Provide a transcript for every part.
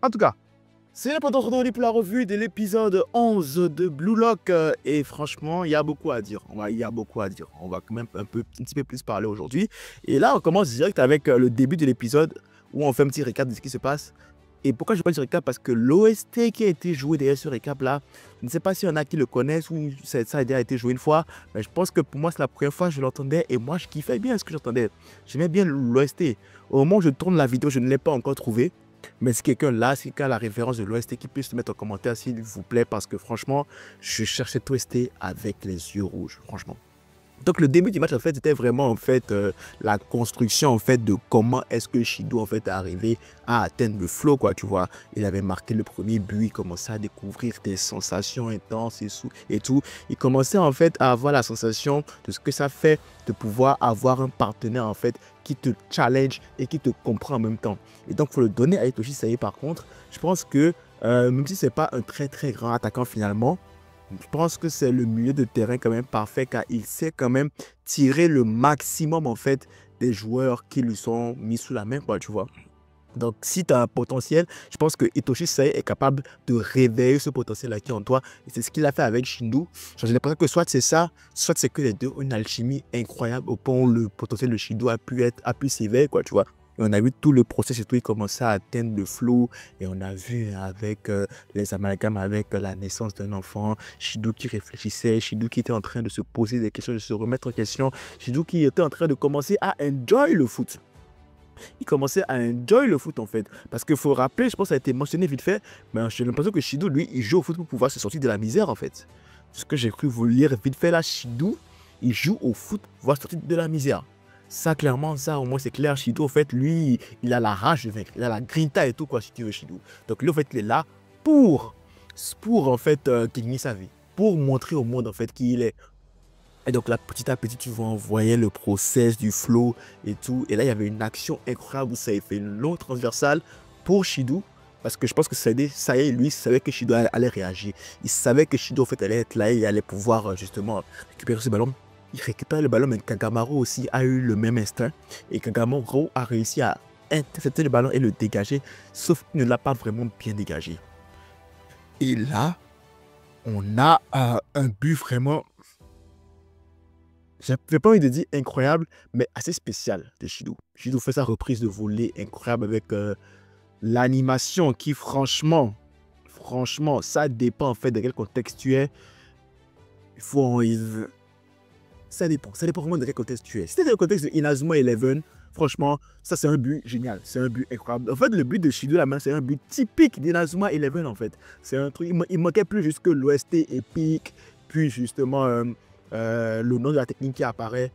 En tout cas, c'est le temps de pour la revue de l'épisode 11 de Blue Lock. Et franchement, il y a beaucoup à dire. Il y a beaucoup à dire. On va quand même un petit peu plus parler aujourd'hui. Et là, on commence direct avec le début de l'épisode où on fait un petit récap de ce qui se passe. Et pourquoi je parle de ce récap? Parce que l'OST qui a été joué derrière ce récap-là, je ne sais pas s'il y en a qui le connaissent ou ça a déjà été joué une fois, mais je pense que pour moi, c'est la première fois que je l'entendais et moi, je kiffais bien ce que j'entendais. J'aimais bien l'OST. Au moment où je tourne la vidéo, je ne l'ai pas encore trouvé. Mais si quelqu'un là, si quelqu'un a la référence de l'OST, qui puisse se mettre en commentaire s'il vous plaît, parce que franchement, je cherchais cet OST avec les yeux rouges, franchement. Donc le début du match en fait c'était vraiment en fait la construction en fait de comment est-ce que Shido en fait est arrivé à atteindre le flow quoi, tu vois. Il avait marqué le premier but, il commençait à découvrir des sensations intenses et tout. Il commençait en fait à avoir la sensation de ce que ça fait de pouvoir avoir un partenaire en fait qui te challenge et qui te comprend en même temps. Et donc il faut le donner à Itoshi Sae par contre. Je pense que même si c'est pas un très grand attaquant finalement, je pense que c'est le milieu de terrain quand même parfait car il sait quand même tirer le maximum en fait des joueurs qui lui sont mis sous la main quoi, tu vois. Donc si tu as un potentiel, je pense que Itoshi Sae est capable de réveiller ce potentiel qui est en toi. Et c'est ce qu'il a fait avec Shindu. J'ai l'impression que soit c'est ça, soit c'est que les deux ont une alchimie incroyable au point où le potentiel de Shindu a pu s'éveiller quoi, tu vois. Et on a vu tout le processus et tout, il commençait à atteindre le flow. Et on a vu avec les amalgames, avec la naissance d'un enfant, Shido qui réfléchissait, Shido qui était en train de se poser des questions, de se remettre en question, Shido qui était en train de commencer à enjoy le foot. Il commençait à enjoy le foot en fait. Parce qu'il faut rappeler, je pense que ça a été mentionné vite fait, mais j'ai l'impression que Shido, lui, il joue au foot pour pouvoir se sortir de la misère en fait. Ce que j'ai cru vous lire vite fait là, Shido, il joue au foot pour pouvoir sortir de la misère. Ça, clairement, ça, au moins, c'est clair. Shido, en fait, lui, il a la rage de vaincre. Il a la grinta et tout, quoi, si tu veux, Shido. Donc, lui, en fait, il est là pour, en fait, gagner sa vie. Pour montrer au monde, en fait, qui il est. Et donc, là, petit à petit, tu vas envoyer le process du flow et tout. Et là, il y avait une action incroyable où ça a fait une longue transversale pour Shido. Parce que je pense que ça y est, lui, il savait que Shido allait réagir. Il savait que Shido, en fait, allait être là et allait pouvoir, justement, récupérer ce ballon. Il récupère le ballon, mais Kagamaru aussi a eu le même instinct. Et Kagamaru a réussi à intercepter le ballon et le dégager, sauf qu'il ne l'a pas vraiment bien dégagé. Et là, on a un but vraiment, j'ai pas envie de dire incroyable, mais assez spécial de Shido. Shido fait sa reprise de volée incroyable avec l'animation qui, franchement, ça dépend en fait de quel contexte tu es. Ça dépend vraiment de quel contexte tu es. Si tu es dans le contexte de Inazuma 11, franchement, ça c'est un but génial, c'est un but incroyable. En fait, le but de Shido la main, c'est un but typique d'Inazuma 11 en fait. C'est un truc, il manquait plus juste que l'OST épique, puis justement le nom de la technique qui apparaît.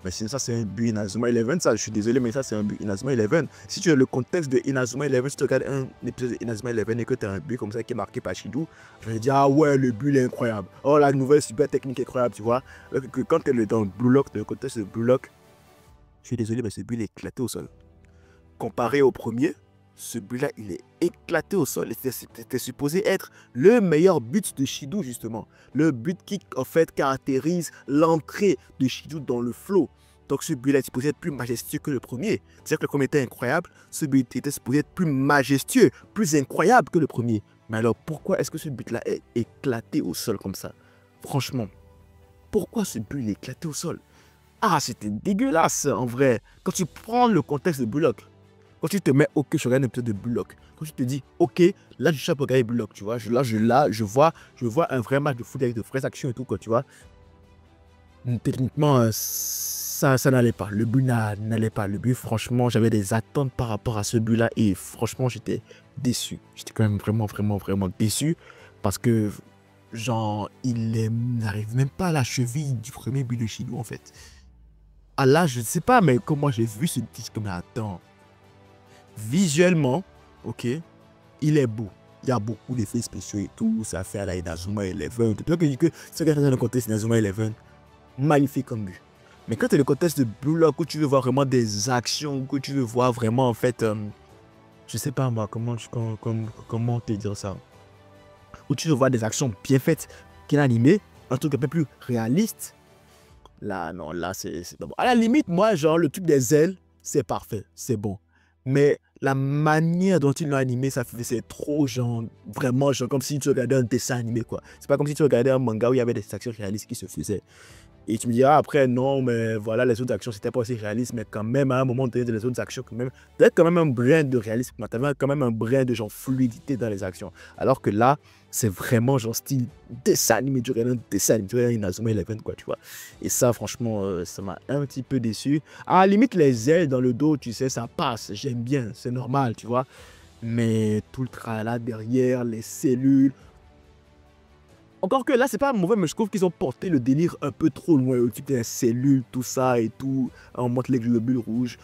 Mais sinon, ça, c'est un but Inazuma 11. Ça, je suis désolé, mais ça, c'est un but Inazuma 11. Si tu as le contexte de Inazuma 11, si tu regardes un épisode de Inazuma 11 et que tu as un but comme ça qui est marqué par Shido, je vais dire, ah ouais, le but il est incroyable. Oh, la nouvelle super technique incroyable, tu vois. Quand tu es dans Blue Lock, dans le contexte de Blue Lock, je suis désolé, mais ce but il est éclaté au sol. Comparé au premier, ce but-là, il est éclaté au sol. C'était supposé être le meilleur but de Shido, justement. Le but qui, en fait, caractérise l'entrée de Shido dans le flow. Donc, ce but-là est supposé être plus majestueux que le premier. C'est-à-dire que le premier était incroyable. Ce but était supposé être plus majestueux, plus incroyable que le premier. Mais alors, pourquoi est-ce que ce but-là est éclaté au sol comme ça? Franchement, pourquoi ce but est éclaté au sol? Ah, c'était dégueulasse, en vrai. Quand tu prends le contexte de Bullock, quand tu te mets, ok, je regarde un épisode de Bullock. Quand tu te dis, ok, là, je suis pour regarder Bullock, tu vois. Je vois un vrai match de foot avec de vraies actions et tout, quoi, tu vois. Techniquement, ça n'allait pas. Le but n'allait pas. Le but, franchement, j'avais des attentes par rapport à ce but-là. Et franchement, j'étais déçu. J'étais quand même vraiment déçu. Parce que, genre, il n'arrive même pas à la cheville du premier but de Shido, en fait. Ah là, je ne sais pas, mais comment j'ai vu ce disque, mais attends. Visuellement, ok, il est beau. il y a beaucoup d'effets spéciaux et tout, ça fait à la Inazuma Eleven. C'est pour ça que je dis que ce qui est dans le contexte Inazuma Eleven, magnifique comme but. Mais quand tu es le contexte de Blue Lock où tu veux voir vraiment des actions, que tu veux voir vraiment en fait, je sais pas moi, comment te dire ça, où tu veux voir des actions bien faites, qui est animé, un truc un peu plus réaliste. Là, non, là, c'est pas bon. À la limite, moi, genre, le truc des ailes, c'est parfait, c'est bon. Mais la manière dont ils l'ont animé, c'est trop, genre, vraiment, genre, comme si tu regardais un dessin animé, quoi. C'est pas comme si tu regardais un manga où il y avait des actions réalistes qui se faisaient. Et tu me diras après, non, mais voilà, les autres actions, c'était pas aussi réaliste, mais quand même, à un moment donné, les autres actions, quand même, peut-être quand même un brin de réalisme, tu avais quand même un brin de genre fluidité dans les actions. Alors que là, c'est vraiment genre style dessin animé, tu regardes un dessin animé, tu regardes Inazuma Eleven, quoi, tu vois. Et ça, franchement, ça m'a un petit peu déçu. À la limite, les ailes dans le dos, tu sais, ça passe, j'aime bien, c'est normal, tu vois. Mais tout le tralala derrière, les cellules. Encore que là, c'est pas mauvais, mais je trouve qu'ils ont porté le délire un peu trop loin. Le type des cellules, tout ça et tout. On montre les globules rouges.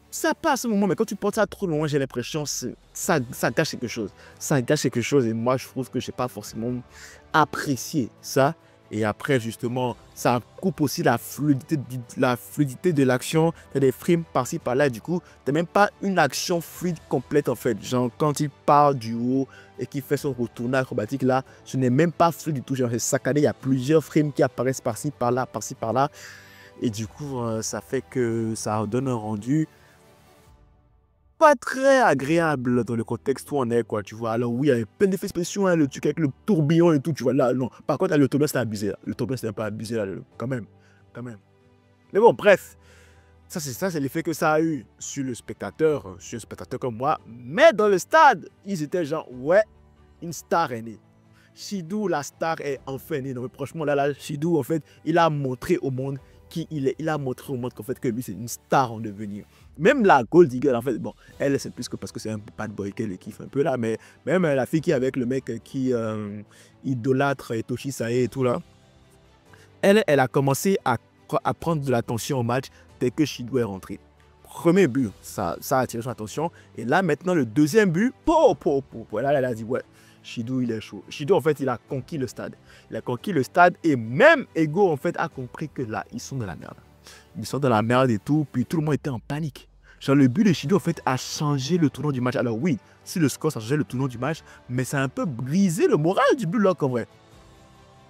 Ça passe au moment, mais quand tu portes ça trop loin, j'ai l'impression que ça gâche quelque chose. Ça gâche quelque chose et moi, je trouve que je n'ai pas forcément apprécié ça. Et après, justement, ça coupe aussi la fluidité de l'action. Tu as des frames par-ci, par-là. Du coup, tu n'as même pas une action fluide complète, en fait. Genre, quand il part du haut et qu'il fait son retournage acrobatique, là, ce n'est même pas fluide du tout. Genre, c'est saccadé. Il y a plusieurs frames qui apparaissent par-ci, par-là, par-ci, par-là. Et du coup, ça fait que ça donne un rendu pas très agréable dans le contexte où on est, quoi, tu vois. Alors oui, il y a plein d'effets spéciaux, hein, le truc avec le tourbillon et tout, tu vois, là, non. Par contre, là, le tourbillon, c'était abusé, là. Le tourbillon, c'était un peu abusé, là, quand même, quand même. Mais bon, bref, c'est l'effet que ça a eu sur le spectateur comme moi. Mais dans le stade, ils étaient genre, ouais, une star est née. Shidou, la star, est enfin née. Donc, franchement, là, Shidou, en fait, il a montré au monde qui il est. Il a montré au monde qu'en fait, que lui, c'est une star en devenir. Même la Gold Digger, en fait, bon, elle, c'est plus que parce que c'est un bad boy qu'elle kiffe un peu là, mais même la fille qui est avec le mec qui idolâtre Itoshi Sae et tout là, elle a commencé à prendre de l'attention au match dès que Shidou est rentré. Premier but, ça a attiré son attention. Et là, maintenant, le deuxième but, là, elle a dit, ouais, Shidou, il est chaud. Shidou, en fait, il a conquis le stade. Il a conquis le stade et même Ego, en fait, a compris que là, ils sont dans la merde. Ils sont dans la merde et tout, puis tout le monde était en panique. Genre, le but de Shidou, en fait, a changé le tournant du match. Alors oui, si le score, ça a changé le tournant du match, mais ça a un peu brisé le moral du Blue Lock, en vrai.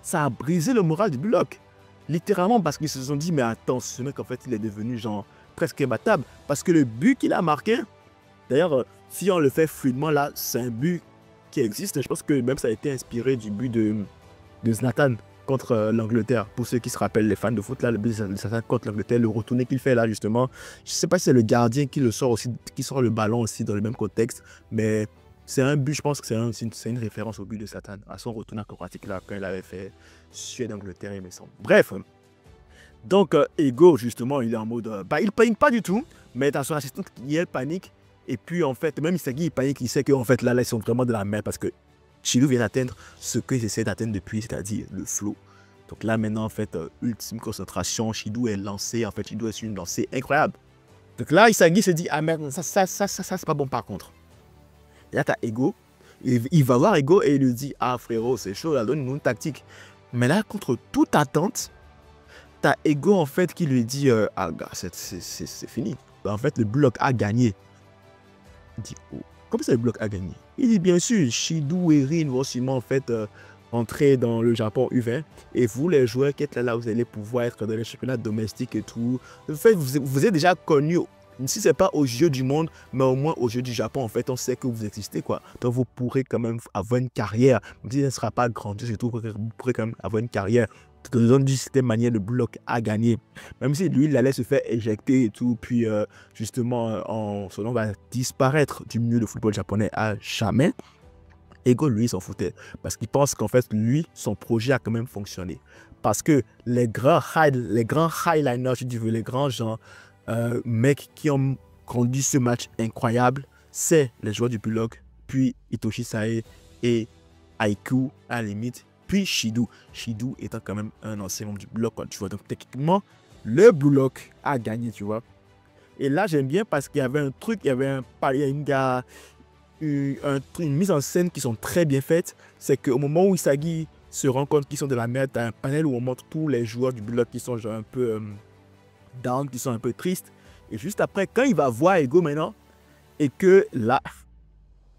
Ça a brisé le moral du Blue Lock. Littéralement, parce qu'ils se sont dit, mais attends, ce mec, en fait, il est devenu, genre, presque imbattable. Parce que le but qu'il a marqué, d'ailleurs, si on le fait fluidement, là, c'est un but qui existe. Je pense que même ça a été inspiré du but de Zlatan contre l'Angleterre. Pour ceux qui se rappellent, les fans de foot, là, le but de Zlatan contre l'Angleterre, le retourné qu'il fait là, justement. Je ne sais pas si c'est le gardien qui le sort aussi, qui sort le ballon aussi dans le même contexte, mais c'est un but, je pense que c'est une référence au but de Zlatan, à son retourné acrobatique là, quand il avait fait Suède-Angleterre, il me semble. Bref. Donc, Ego, justement, il est en mode... il panique pas du tout, mais t'as son assistante qui, elle, panique. Et puis, en fait, même Isagi, il panique, il sait qu'en fait, là, ils sont vraiment de la merde parce que Shidou vient d'atteindre ce qu'ils essaient d'atteindre depuis, c'est-à-dire le flow. Donc là, maintenant, en fait, ultime concentration, Shidou est lancé. En fait, Shidou est sur une lancée incroyable. Donc là, Isagi se dit, ah merde, ça c'est pas bon par contre. Et là, t'as Ego. Il va voir Ego et il lui dit, ah frérot, c'est chaud, là, donne-nous une tactique. Mais là, contre toute attente, t'as Ego en fait qui lui dit ah gars, c'est fini. En fait, le bloc a gagné. Il dit oh, comment ça le bloc a gagné? Il dit bien sûr, Shidou et Rin vont sûrement en fait entrer dans le Japon U20 et vous les joueurs qui êtes là, vous allez pouvoir être dans les championnats domestiques et tout. En fait, vous êtes déjà connus. Si ce n'est pas aux Jeux du monde, mais au moins aux Jeux du Japon, en fait, on sait que vous existez, quoi. Donc, vous pourrez quand même avoir une carrière. Même si elle ne sera pas grandiose et tout, vous pourrez quand même avoir une carrière. D'une certaine manière, le bloc a gagné. Même si lui, il allait se faire éjecter et tout, puis justement, son nom va disparaître du milieu de football japonais à jamais. Ego, lui, s'en foutait. Parce qu'il pense qu'en fait, lui, son projet a quand même fonctionné. Parce que les grands highliners, si tu veux, les grands gens, mecs qui ont conduit ce match incroyable, c'est les joueurs du bloc, puis Itoshi Sae et Aiku à la limite, puis Shidou. Shidou étant quand même un ancien membre du bloc, tu vois. Donc techniquement, le bloc a gagné, tu vois. Et là, j'aime bien parce qu'il y avait un truc, il y avait un palier, une mise en scène qui sont très bien faites. C'est qu'au moment où Isagi se rend compte qu'ils sont de la merde, t'as un panel où on montre tous les joueurs du Bullock qui sont genre un peu down, qui sont un peu tristes. Et juste après, quand il va voir Ego maintenant, et que là,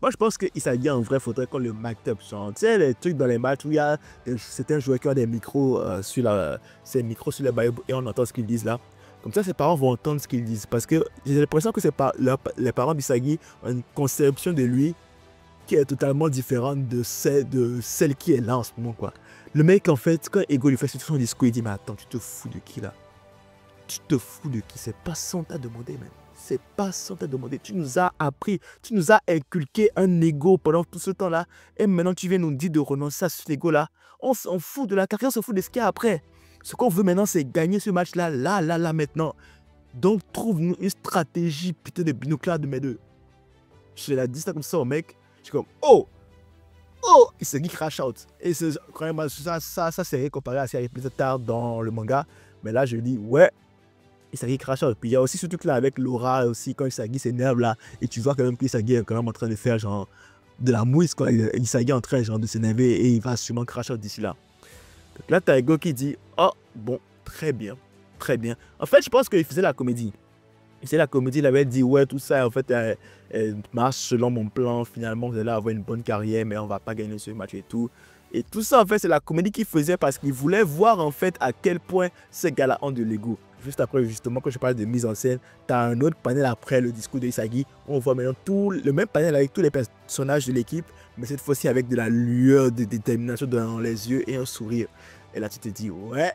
moi je pense qu'Isagi en vrai faudrait qu'on le mic up. Tu sais, les trucs dans les matchs où il y a certains joueurs qui ont des micros ces micros sur les maillots et on entend ce qu'ils disent là. Comme ça, ses parents vont entendre ce qu'ils disent. Parce que j'ai l'impression que les parents d'Isagi ont une conception de lui qui est totalement différente de celle qui est là en ce moment, quoi. Le mec, en fait, quand Ego lui fait son discours, il dit, mais attends, tu te fous de qui, là? Tu te fous de qui? C'est pas sans t'a demandé, man. C'est pas sans t'a demandé. Tu nous as appris, tu nous as inculqué un ego pendant tout ce temps-là. Et maintenant, tu viens nous dire de renoncer à cet ego-là. On s'en fout de la carrière, on s'en fout de ce qu'il y a après. Ce qu'on veut maintenant, c'est gagner ce match-là, là, maintenant. Donc, trouve-nous une stratégie, putain, de binoclard de mes deux. Je l'ai dit ça comme ça au mec. Je suis comme, oh, il se dit crash out. Et quand même, ça c'est comparé à ce qui arrive plus tard dans le manga. Mais là, je dis, ouais, Isagi crash out. Puis il y a aussi ce truc là avec Laura aussi, quand Isagi s'énerve là. Et tu vois quand même qu'Isagi est quand même en train de faire genre de la mousse, quoi. Isagi est en train genre de s'énerver et il va sûrement crash out d'ici là. Donc là, t'as Ego qui dit, oh, bon, très bien, très bien. En fait, je pense qu'il faisait la comédie. C'est la comédie, il avait dit, ouais, tout ça, en fait, elle marche selon mon plan. Finalement, vous allez avoir une bonne carrière, mais on va pas gagner ce match et tout. Et tout ça, en fait, c'est la comédie qu'il faisait parce qu'il voulait voir, en fait, à quel point ces gars-là ont de l'ego. Juste après, justement, quand je parle de mise en scène, tu as un autre panel après le discours de Isagi. On voit maintenant le même panel avec tous les personnages de l'équipe, mais cette fois-ci avec de la lueur, de détermination dans les yeux et un sourire. Et là, tu te dis, ouais.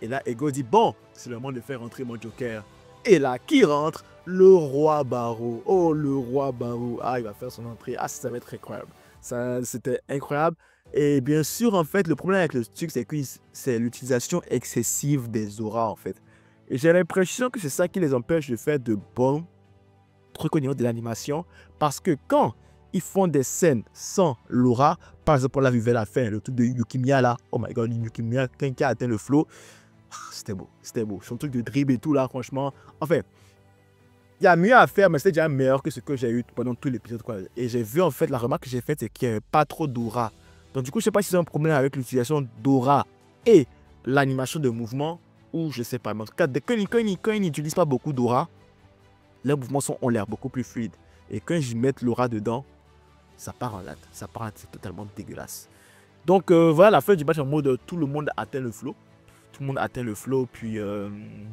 Et là, Ego dit, bon, c'est le moment de faire rentrer mon Joker. Et là, qui rentre? Le roi Barreau. Oh, le roi Barreau. Ah, il va faire son entrée. Ah, ça va être incroyable. Ça, c'était incroyable. Et bien sûr, en fait, le problème avec le truc, c'est que c'est l'utilisation excessive des auras, en fait. Et j'ai l'impression que c'est ça qui les empêche de faire de bons trucs au niveau de l'animation. Parce que quand ils font des scènes sans l'aura, par exemple, on l'a vu vers la fin, le truc de Yukimiya là, oh my god, Yukimiya, quand il a atteint le flow, c'était beau, c'était beau. Son truc de dribble et tout là, franchement, enfin, il y a mieux à faire, mais c'est déjà meilleur que ce que j'ai eu pendant tout l'épisode, quoi. Et j'ai vu, en fait, la remarque que j'ai faite, c'est qu'il n'y avait pas trop d'aura. Donc, du coup, je ne sais pas si c'est un problème avec l'utilisation d'aura et l'animation de mouvement, ou je ne sais pas. Mais en tout cas, quand ils n'utilisent pas beaucoup d'aura, les mouvements ont l'air beaucoup plus fluides. Et quand ils mettent l'aura dedans, ça part en latte. Ça part en latte, c'est totalement dégueulasse. Donc, voilà la fin du match en mode tout le monde atteint le flow. Tout le monde atteint le flow, puis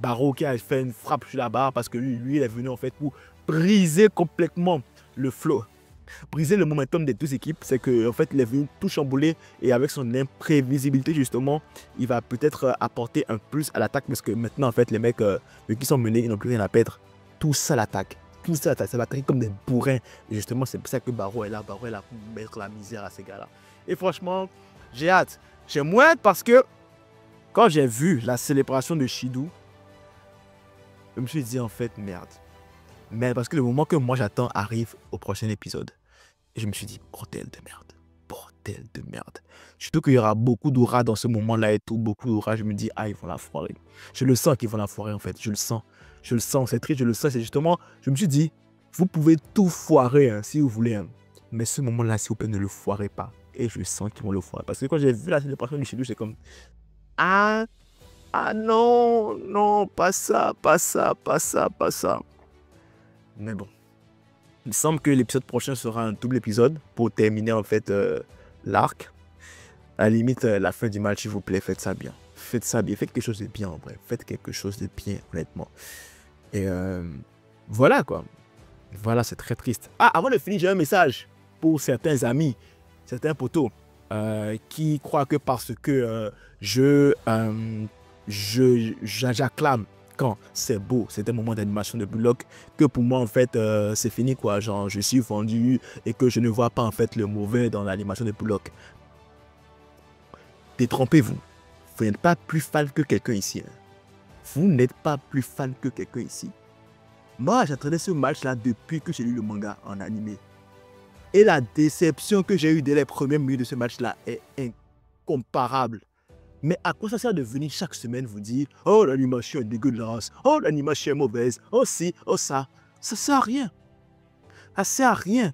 Barreau qui a fait une frappe sur la barre parce que lui il est venu en fait pour briser complètement le flow, briser le momentum des deux équipes. C'est que en fait il est venu tout chambouler et avec son imprévisibilité justement, il va peut-être apporter un plus à l'attaque parce que maintenant en fait les mecs qui sont menés, ils n'ont plus rien à perdre. Tout ça l'attaque. Tout ça l'attaque, ça va attaquer comme des bourrins. Et justement c'est pour ça que Barreau est là pour mettre la misère à ces gars-là. Et franchement, j'ai hâte. J'ai moins hâte parce que quand j'ai vu la célébration de Shidou, je me suis dit en fait merde. Merde, parce que le moment que moi j'attends arrive au prochain épisode. Et je me suis dit bordel de merde. Bordel de merde. Surtout qu'il y aura beaucoup d'aura dans ce moment-là et tout. Beaucoup d'aura. Je me dis, ah, ils vont la foirer. Je le sens qu'ils vont la foirer en fait. Je le sens. Je le sens. C'est triste, je le sens. C'est justement, je me suis dit, vous pouvez tout foirer hein, si vous voulez. Hein. Mais ce moment-là, s'il vous plaît, ne le foirez pas. Et je sens qu'ils vont le foirer. Parce que quand j'ai vu la célébration de Shidou, c'est comme. Ah non, non, pas ça, pas ça, pas ça, pas ça. Mais bon, il semble que l'épisode prochain sera un double épisode pour terminer en fait l'arc. À la limite, la fin du match, s'il vous plaît, faites ça bien. Faites ça bien, faites quelque chose de bien en vrai. Faites quelque chose de bien, honnêtement. Et voilà quoi. Voilà, c'est très triste. Ah, avant de finir, j'ai un message pour certains amis, certains potos. Qui croient que parce que j'acclame quand c'est beau, c'est un moment d'animation de Bullock, que pour moi en fait c'est fini quoi, genre je suis vendu et que je ne vois pas en fait le mauvais dans l'animation de Bullock. Détrompez-vous, vous n'êtes pas plus fan que quelqu'un ici. Hein. Vous n'êtes pas plus fan que quelqu'un ici. Moi j'attendais ce match là depuis que j'ai lu le manga en animé. Et la déception que j'ai eue dès les premières minutes de ce match-là est incomparable. Mais à quoi ça sert de venir chaque semaine vous dire « Oh, l'animation est dégueulasse. Oh, l'animation est mauvaise. Oh, si, oh, ça. » Ça sert à rien. Ça sert à rien.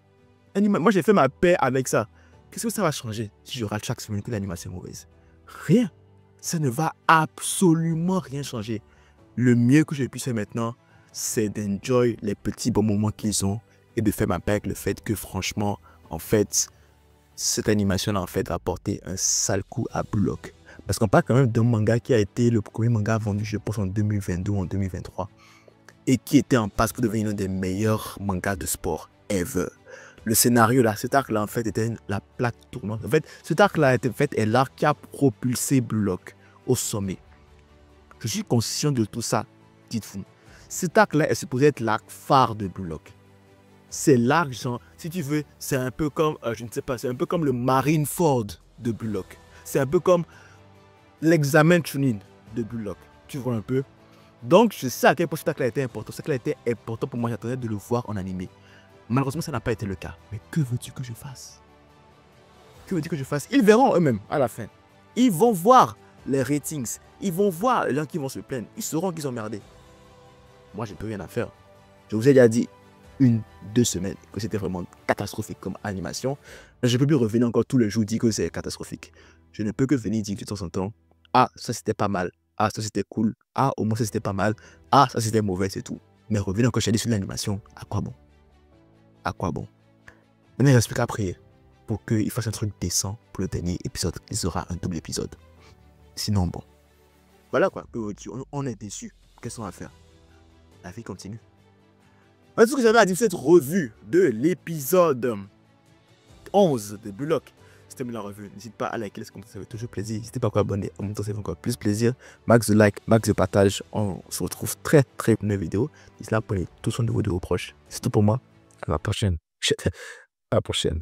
Moi, j'ai fait ma paix avec ça. Qu'est-ce que ça va changer si je rate chaque semaine que l'animation est mauvaise? Rien. Ça ne va absolument rien changer. Le mieux que je puisse faire maintenant, c'est d'enjoy les petits bons moments qu'ils ont et de faire ma paix avec le fait que franchement, en fait, cette animation a en fait apporté un sale coup à Blue Lock. Parce qu'on parle quand même d'un manga qui a été le premier manga vendu, je pense, en 2022 ou en 2023. Et qui était en passe pour devenir l'un des meilleurs mangas de sport ever. Le scénario là, cet arc là en fait était la plaque tournante. En fait, cet arc là est l'arc qui a propulsé Blue Lock au sommet. Je suis conscient de tout ça, dites-vous. Cet arc là est supposé être l'arc phare de Blue Lock. C'est l'arc, genre, si tu veux, c'est un peu comme, je ne sais pas, c'est un peu comme le Marineford de Blue Lock. C'est un peu comme l'examen Chunin de Blue Lock. Tu vois un peu? Donc, je sais à quel point cet arc là était important. Cet arc là était important pour moi, j'attendais de le voir en animé. Malheureusement, ça n'a pas été le cas. Mais que veux-tu que je fasse? Que veux-tu que je fasse? Ils verront eux-mêmes à la fin. Ils vont voir les ratings. Ils vont voir les gens qui vont se plaindre. Ils sauront qu'ils ont merdé. Moi, je n'ai plus rien à faire. Je vous ai déjà dit 1-2 semaines que c'était vraiment catastrophique comme animation. Je ne peux plus revenir encore tous les jours dire que c'est catastrophique. Je ne peux que venir dire de temps en temps, ah, ça c'était pas mal. Ah, ça c'était cool. Ah, au moins ça c'était pas mal. Ah, ça c'était mauvais, c'est tout. Mais revenir encore chez sur l'animation, à quoi bon? À quoi bon? Maintenant, il reste plus qu'à prier pour qu'il fasse un truc décent pour le dernier épisode. Il sera un double épisode. Sinon, bon. Voilà quoi. On est déçus. Qu'est-ce qu'on va faire? La vie continue. Voilà tout ce que j'avais à dire sur cette revue de l'épisode 11 de Blue Lock. C'était la revue. N'hésite pas à liker, commenter, ça fait toujours plaisir. N'hésitez pas à vous abonner. En même temps, ça fait encore plus plaisir. Max de like, max de partage. On se retrouve très très bonne vidéo. D'ici là, prenez tout soin de vos proches. C'est tout pour moi. À la prochaine. À la prochaine.